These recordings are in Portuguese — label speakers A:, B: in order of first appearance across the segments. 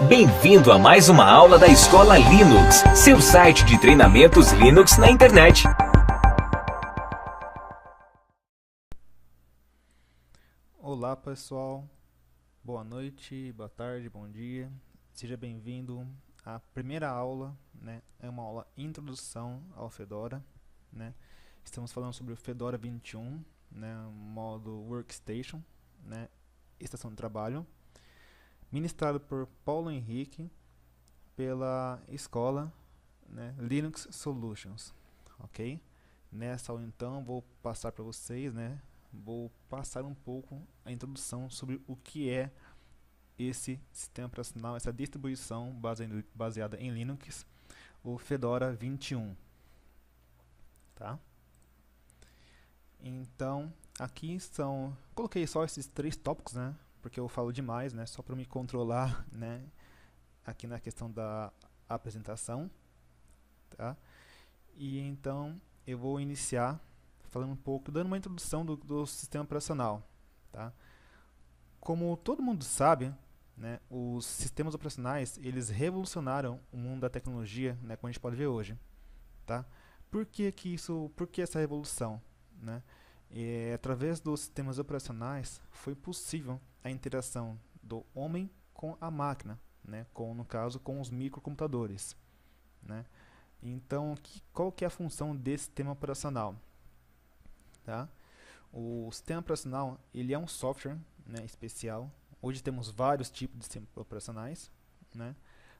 A: Bem-vindo a mais uma aula da Escola Linux, seu site de treinamentos Linux na internet.
B: Olá pessoal, boa noite, boa tarde, bom dia. Seja bem-vindo à primeira aula, né? É uma aula introdução ao Fedora, né? Estamos falando sobre o Fedora 21, né? Modo Workstation, né? Estação de trabalho, ministrado por Paulo Henrique pela escola, né? Linux Solutions, ok? Nessa aula então vou passar para vocês, né? Vou passar um pouco a introdução sobre o que é esse sistema operacional, essa distribuição baseada em Linux, o Fedora 21, tá? Então, aqui são, coloquei só esses 3 tópicos, né? Porque eu falo demais, né? Só para me controlar, né? Aqui na questão da apresentação, tá? E então eu vou iniciar falando um pouco, dando uma introdução do sistema operacional, tá? Como todo mundo sabe, né, os sistemas operacionais eles revolucionaram o mundo da tecnologia, né, como a gente pode ver hoje, tá? Por que essa revolução, né? Através dos sistemas operacionais foi possível a interação do homem com a máquina, né, no caso com os microcomputadores, né? Então, qual que é a função desse sistema operacional? Tá? O sistema operacional ele é um software, né, especial. Hoje temos vários tipos de sistemas operacionais, né,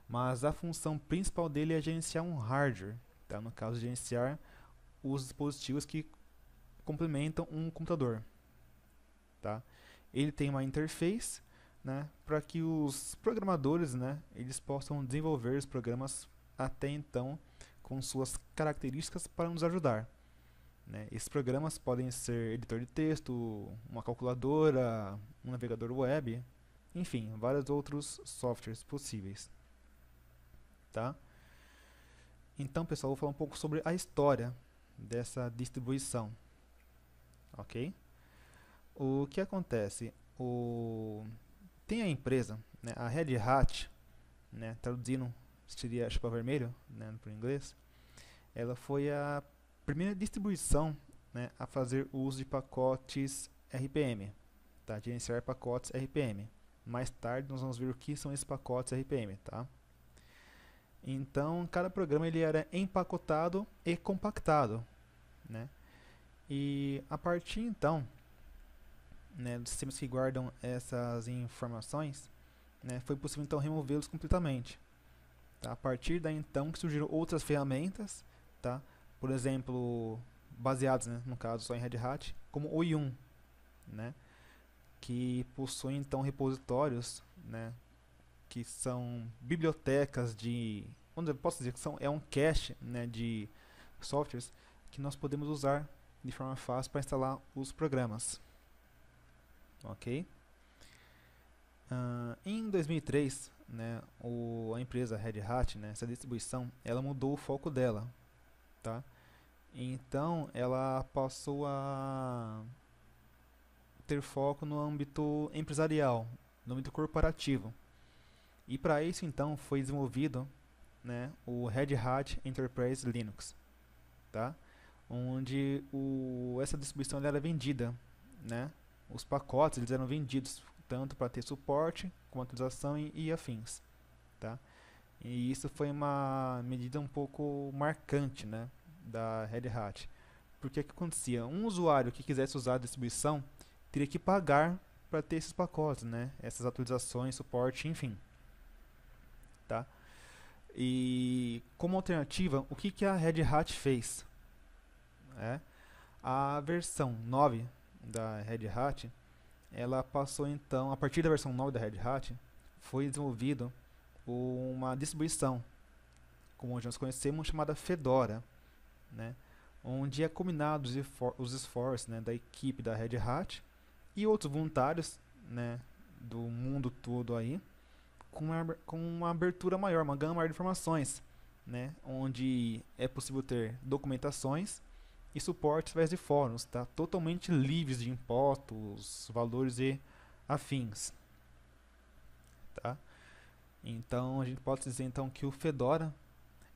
B: mas a função principal dele é gerenciar um hardware, tá? No caso, gerenciar os dispositivos que complementam um computador. Tá? Ele tem uma interface, né, para que os programadores, né, eles possam desenvolver os programas até então com suas características para nos ajudar. Né? Esses programas podem ser editor de texto, uma calculadora, um navegador web, enfim, vários outros softwares possíveis. Tá? Então, pessoal, vou falar um pouco sobre a história dessa distribuição. Ok? O que acontece? Tem a empresa, né, a Red Hat, né, traduzindo seria chapa vermelho, né, por inglês. Ela foi a primeira distribuição, né, a fazer uso de pacotes RPM, tá? Gerenciar pacotes RPM. Mais tarde nós vamos ver o que são esses pacotes RPM, tá? Então, cada programa ele era empacotado e compactado, né? E a partir então, né, dos sistemas que guardam essas informações, né, foi possível então removê-los completamente. Tá? A partir daí então que surgiram outras ferramentas, tá? Por exemplo, baseados, né, no caso só em Red Hat, como o Yum, né, que possui então repositórios, né, que são bibliotecas de, posso dizer que é um cache, né, de softwares que nós podemos usar de forma fácil para instalar os programas. Ok? Em 2003, né, a empresa Red Hat, né, essa distribuição, ela mudou o foco dela. Tá? Então, ela passou a ter foco no âmbito empresarial, no âmbito corporativo. E para isso, então, foi desenvolvido, né, o Red Hat Enterprise Linux, tá? Onde essa distribuição era vendida, né? Os pacotes eles eram vendidos tanto para ter suporte, como atualização e afins, tá? E isso foi uma medida um pouco marcante, né, da Red Hat. Porque o que acontecia? Um usuário que quisesse usar a distribuição teria que pagar para ter esses pacotes, né, essas atualizações, suporte, enfim. Tá? E como alternativa, o que a Red Hat fez? A versão 9 da Red Hat, ela passou então, a partir da versão 9 da Red Hat, foi desenvolvido uma distribuição, como hoje nós conhecemos, chamada Fedora, né, onde é combinado os esforços, né, da equipe da Red Hat e outros voluntários, né, do mundo todo aí, com uma abertura maior, uma gama maior de informações, né, onde é possível ter documentações e suporte através de fóruns, tá, totalmente livres de impostos, valores e afins. Tá? Então a gente pode dizer então que o Fedora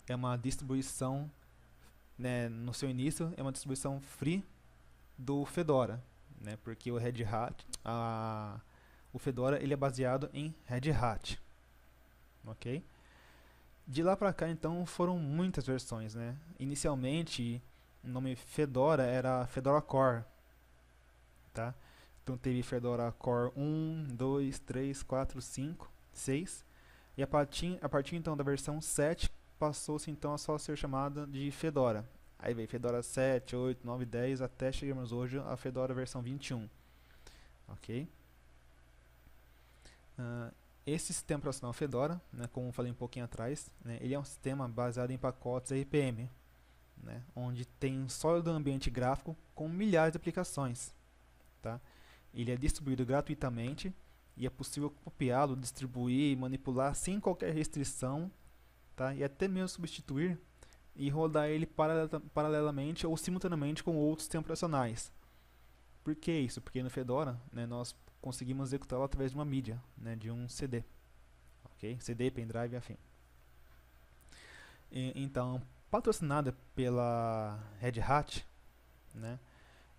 B: é uma distribuição, né, no seu início é uma distribuição free do Fedora, né, porque o Red Hat, o Fedora ele é baseado em Red Hat, ok? De lá para cá então foram muitas versões, né? Inicialmente o nome Fedora era Fedora Core, tá? Então teve Fedora Core 1, 2, 3, 4, 5, 6 e a partir então da versão 7 passou-se então a só ser chamada de Fedora. Aí veio Fedora 7, 8, 9, 10 até chegarmos hoje a Fedora versão 21, ok? Esse sistema operacional Fedora, né, como eu falei um pouquinho atrás, né, ele é um sistema baseado em pacotes RPM, né, onde tem um sólido ambiente gráfico com milhares de aplicações. Tá? Ele é distribuído gratuitamente e é possível copiá-lo, distribuir e manipular sem qualquer restrição, tá? E até mesmo substituir e rodar ele paralelamente ou simultaneamente com outros sistemas operacionais. Por que isso? Porque no Fedora, né, nós conseguimos executá-lo através de uma mídia, né, de um CD, ok? CD, pendrive, afim. Então, patrocinada pela Red Hat, né,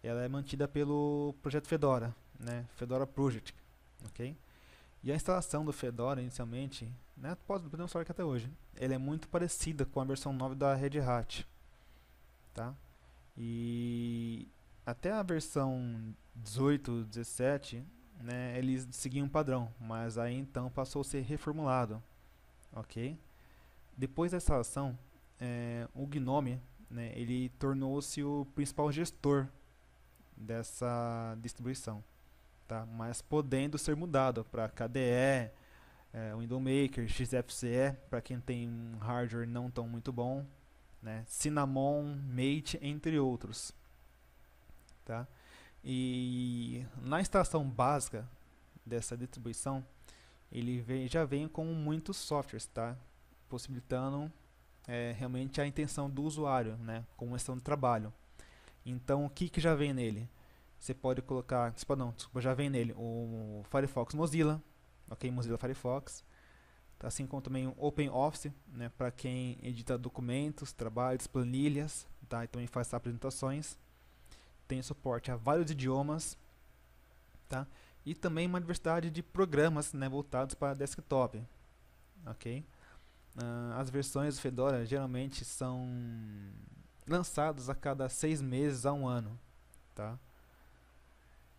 B: ela é mantida pelo projeto Fedora, né, Fedora Project, ok? E a instalação do Fedora inicialmente, né, podemos falar que até hoje, ela é muito parecida com a versão 9 da Red Hat, tá? E até a versão 18, 17, né, eles seguiam um padrão, mas aí então passou a ser reformulado, ok? Depois da instalação, o GNOME, né, ele tornou-se o principal gestor dessa distribuição, tá? Mas podendo ser mudado para KDE, Window Maker, XFCE, para quem tem um hardware não tão muito bom, né? Cinnamon, Mate, entre outros, tá? E na instalação básica dessa distribuição, ele já vem com muitos softwares, tá? Possibilitando realmente a intenção do usuário, né? Com uma questão de trabalho. Então, o que já vem nele? Você pode colocar, já vem nele o Firefox Mozilla, ok? Mozilla Firefox, assim como também o OpenOffice, né? Para quem edita documentos, trabalhos, planilhas, tá? E também faz apresentações. Tem suporte a vários idiomas, tá? E também uma diversidade de programas, né, voltados para desktop, ok? As versões do Fedora geralmente são lançadas a cada 6 meses a 1 ano, tá?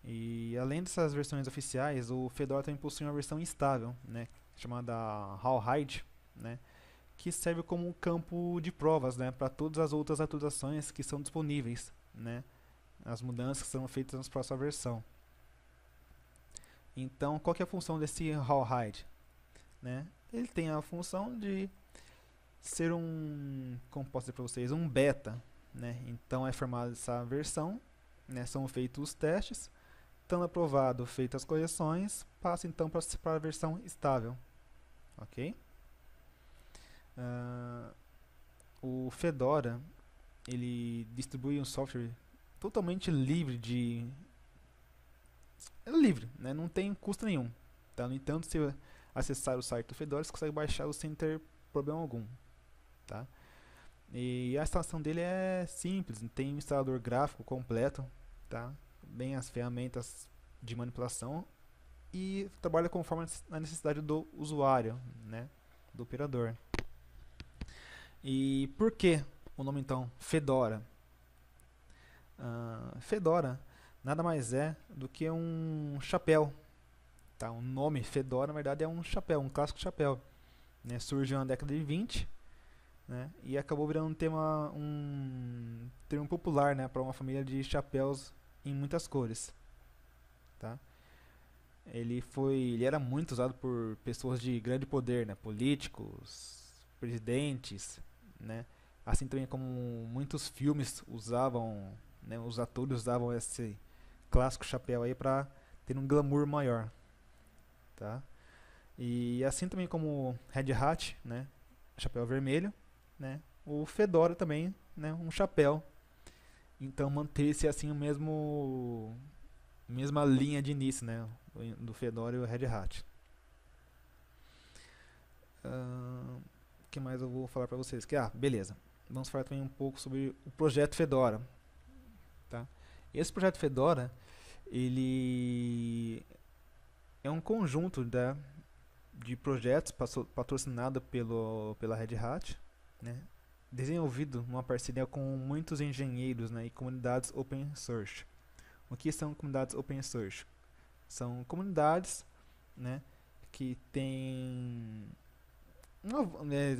B: E além dessas versões oficiais, o Fedora também possui uma versão instável, né, chamada Rawhide, né, que serve como um campo de provas, né, para todas as outras atualizações que são disponíveis, né, as mudanças que serão feitas na próxima versão. Então, qual que é a função desse Rawhide? Né? Ele tem a função de ser como posso dizer para vocês, um beta, né? Então é formada essa versão, né? São feitos os testes, estando aprovado, feitas as correções, passa então para a versão estável, ok? O Fedora ele distribui um software totalmente livre né? Não tem custo nenhum, tá? No entanto, se acessar o site do Fedora, você consegue baixá-lo sem ter problema algum, tá? E a instalação dele é simples, tem um instalador gráfico completo, tá? Bem as ferramentas de manipulação e trabalha conforme a necessidade do usuário, né? Do operador. E por que o nome então Fedora? Fedora nada mais é do que um chapéu, tá? O nome Fedora na verdade é um chapéu, um clássico chapéu, né? Surgiu na década de 20, né? E acabou virando um termo popular, né? Para uma família de chapéus em muitas cores, tá? Ele era muito usado por pessoas de grande poder, né? Políticos, presidentes, né? Assim também como muitos filmes usavam, né? Os atores usavam esse clássico chapéu aí para ter um glamour maior, tá? E assim também como Red Hat, né? Chapéu vermelho, né? O Fedora também, né? Um chapéu. Então manter-se assim mesma linha de início, né? Do Fedora e o Red Hat. que mais eu vou falar para vocês? Beleza. Vamos falar também um pouco sobre o projeto Fedora. Tá? Esse projeto Fedora, ele é um conjunto de projetos patrocinado pela Red Hat, né? Desenvolvido numa parceria com muitos engenheiros, né? E comunidades open source. O que são comunidades open source? São comunidades, né, que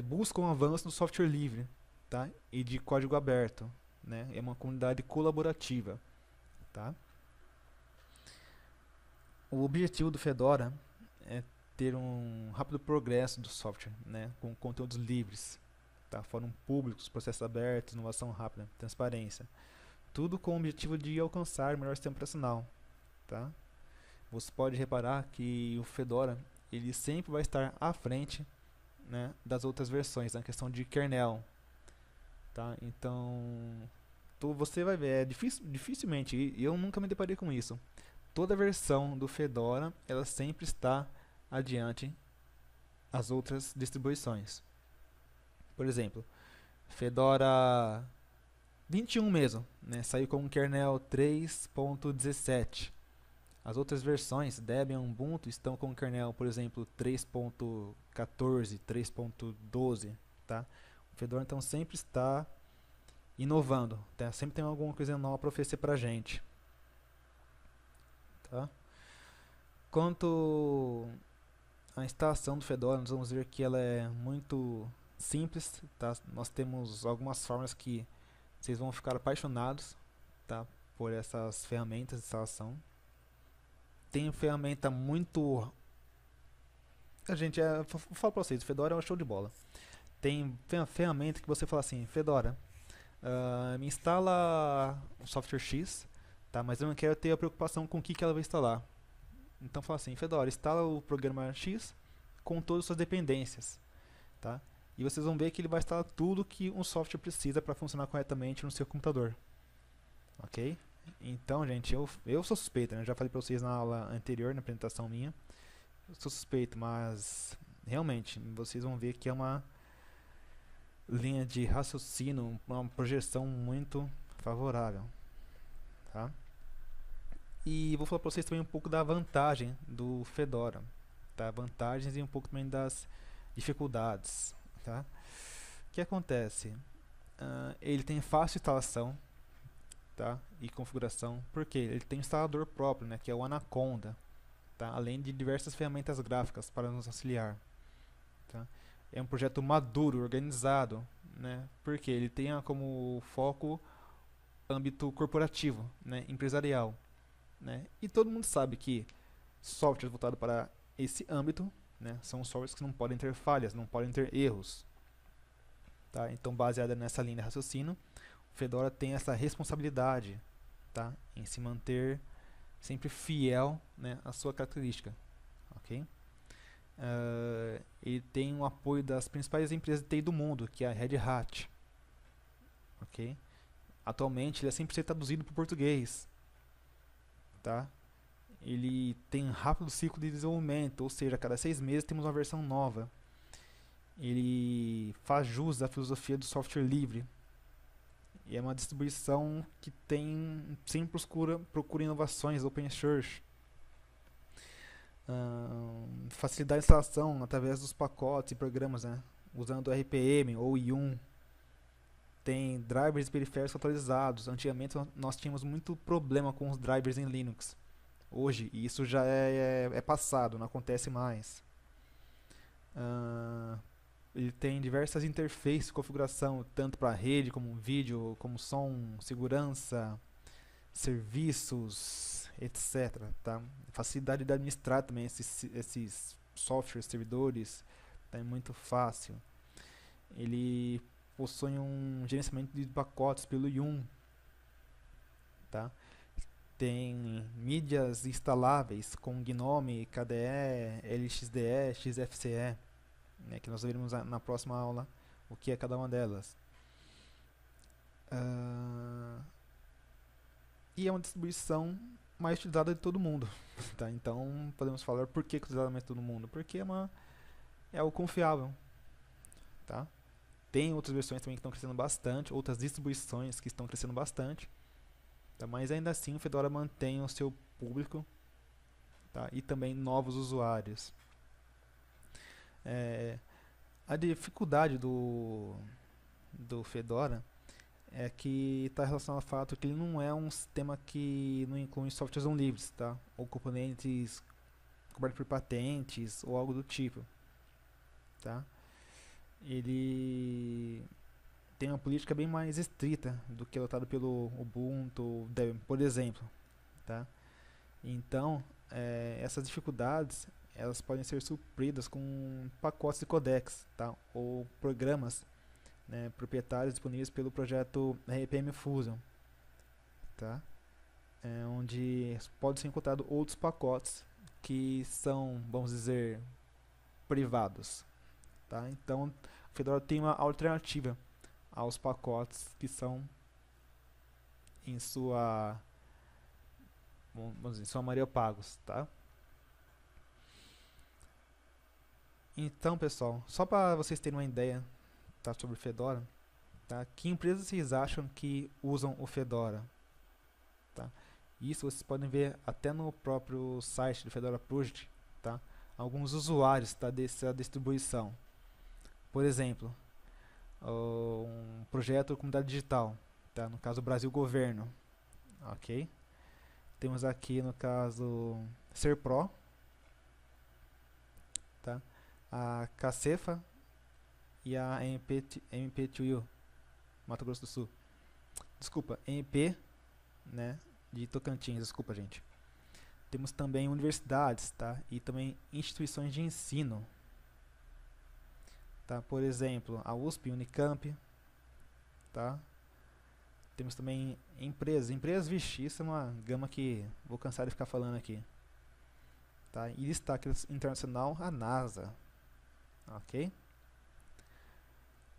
B: buscam um avanço no software livre, tá? E de código aberto, né? É uma comunidade colaborativa, tá? O objetivo do Fedora é ter um rápido progresso do software, né, com conteúdos livres, tá? Fórum públicos, processos abertos, inovação rápida, transparência. Tudo com o objetivo de alcançar o melhor sistema operacional, tá? Você pode reparar que o Fedora ele sempre vai estar à frente, né, das outras versões na questão de kernel, tá? Então você vai ver, dificilmente, e eu nunca me deparei com isso, toda versão do Fedora ela sempre está adiante as outras distribuições. Por exemplo, Fedora 21 mesmo, né, saiu com o kernel 3.17. As outras versões, Debian, Ubuntu, estão com o kernel, por exemplo, 3.14, 3.12, tá? O Fedora então sempre está inovando, tá? Sempre tem alguma coisa nova para oferecer para a gente, tá? Quanto à instalação do Fedora, nós vamos ver que ela é muito simples, tá? Nós temos algumas formas que vocês vão ficar apaixonados, tá, por essas ferramentas de instalação. Tem ferramenta muito... Vou falar pra vocês, o Fedora é um show de bola. Tem ferramenta que você fala assim, Fedora, me instala o software X, tá, mas eu não quero ter a preocupação com o que ela vai instalar. Então fala assim, Fedora, instala o programa X com todas as suas dependências, tá? E vocês vão ver que ele vai instalar tudo que um software precisa para funcionar corretamente no seu computador. Ok? Então, gente, eu sou suspeito, né? Eu já falei para vocês na aula anterior, na apresentação minha. Eu sou suspeito, mas realmente, vocês vão ver que é uma linha de raciocínio, uma projeção muito favorável, tá? E vou falar para vocês também um pouco da vantagem do Fedora, tá? Vantagens e um pouco também das dificuldades, tá? O que acontece? Ele tem fácil instalação, tá? E configuração, porque ele tem um instalador próprio, né? Que é o Anaconda, tá? Além de diversas ferramentas gráficas para nos auxiliar, tá? É um projeto maduro, organizado, né? Porque ele tem como foco âmbito corporativo, né? Empresarial, né? E todo mundo sabe que software voltado para esse âmbito, né, são softwares que não podem ter falhas, não podem ter erros, tá? Então, baseada nessa linha de raciocínio, o Fedora tem essa responsabilidade, tá, em se manter sempre fiel, né, à sua característica, ok? Ele tem o apoio das principais empresas de TI do mundo, que é a Red Hat, ok? Atualmente ele é 100% traduzido para o português, tá? Ele tem um rápido ciclo de desenvolvimento, ou seja, a cada 6 meses temos uma versão nova. Ele faz jus à filosofia do software livre. E é uma distribuição que sempre procura inovações open source. Facilidade de instalação através dos pacotes e programas, né, usando RPM ou YUM. Tem drivers e periféricos atualizados. Antigamente nós tínhamos muito problema com os drivers em Linux. Hoje, isso já é passado, não acontece mais. Ele tem diversas interfaces de configuração, tanto para rede, como vídeo, como som, segurança, serviços, etc. Tá? Facilidade de administrar também esses softwares, servidores, tá? É muito fácil. Ele possui um gerenciamento de pacotes pelo YUM, tá? Tem mídias instaláveis com GNOME, KDE, LXDE, XFCE, né, que nós veremos na próxima aula o que é cada uma delas. E é uma distribuição mais utilizada de todo mundo, tá? Então podemos falar por que utilizada mais de todo mundo, porque é algo confiável, tá? Tem outras versões também que estão crescendo bastante, outras distribuições que estão crescendo bastante, tá? Mas ainda assim o Fedora mantém o seu público, tá? E também novos usuários. A dificuldade do Fedora é que está relacionado ao fato que ele não é um sistema que não inclui softwares não livres, tá? Ou componentes cobertos por patentes ou algo do tipo, tá? Ele tem uma política bem mais estrita do que adotado pelo Ubuntu, Debian, por exemplo, tá? Então, essas dificuldades elas podem ser supridas com pacotes de codecs, tá? Ou programas, né, proprietários disponíveis pelo projeto RPM Fusion, tá? Onde pode ser encontrado outros pacotes que são, vamos dizer, privados, tá? Então, o Fedora tem uma alternativa aos pacotes que são em sua, vamos dizer, em sua maioria pagos, tá? Então, pessoal, só para vocês terem uma ideia, tá, sobre o Fedora, tá? Que empresas vocês acham que usam o Fedora? Tá? Isso vocês podem ver até no próprio site do Fedora Project, tá? Alguns usuários, tá, dessa distribuição. Por exemplo, um projeto Comunidade Digital, tá? No caso Brasil Governo, ok? Temos aqui no caso SerPro, tá? A Cacefa e a MP2U, Mato Grosso do Sul. Desculpa, MP, né, de Tocantins, desculpa, gente. Temos também universidades, tá? E também instituições de ensino, tá? Por exemplo, a USP, Unicamp, tá? Temos também empresas, vixe, isso é uma gama que vou cansar de ficar falando aqui, tá? E destaque internacional, a NASA, ok?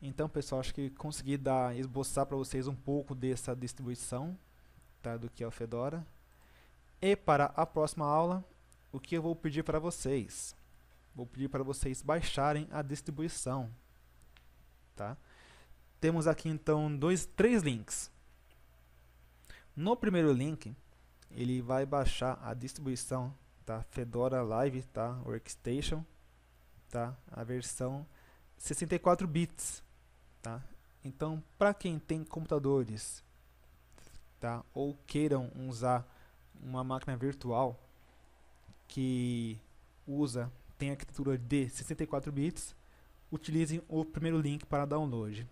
B: Então, pessoal, acho que consegui esboçar para vocês um pouco dessa distribuição, tá, do que é o Fedora. E para a próxima aula, o que eu vou pedir para vocês? Vou pedir para vocês baixarem a distribuição, tá? Temos aqui então três links. No primeiro link, ele vai baixar a distribuição, tá? Fedora Live, tá? Workstation, tá? A versão 64 bits, tá? Então, para quem tem computadores, tá, ou queiram usar uma máquina virtual que tem arquitetura de 64 bits, utilizem o primeiro link para download.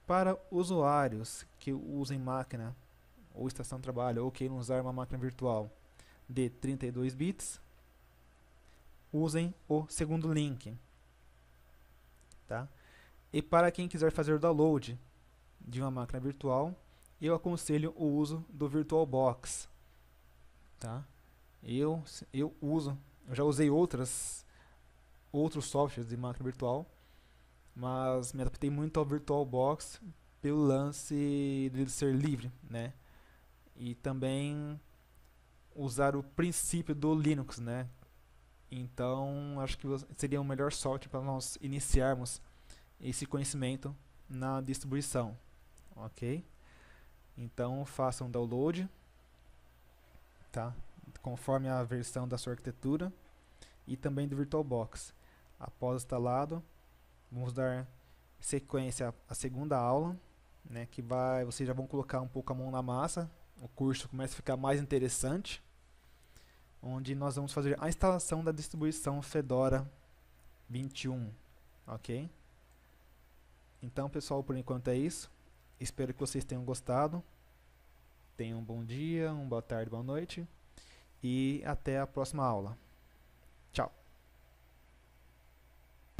B: Para usuários que usem máquina ou estação de trabalho ou queiram usar uma máquina virtual de 32 bits, usem o segundo link, tá? E para quem quiser fazer o download de uma máquina virtual, eu aconselho o uso do VirtualBox, tá? Eu já usei outros softwares de máquina virtual, mas me adaptei muito ao VirtualBox pelo lance de ser livre, né? E também usar o princípio do Linux, né? Então, acho que seria o melhor software para nós iniciarmos esse conhecimento na distribuição, ok? Então, façam um download, tá? Conforme a versão da sua arquitetura e também do VirtualBox. Após instalado, vamos dar sequência à segunda aula, né? Que vocês já vão colocar um pouco a mão na massa. O curso começa a ficar mais interessante, onde nós vamos fazer a instalação da distribuição Fedora 21, ok? Então, pessoal, por enquanto é isso. Espero que vocês tenham gostado. Tenham um bom dia, uma boa tarde, boa noite e até a próxima aula.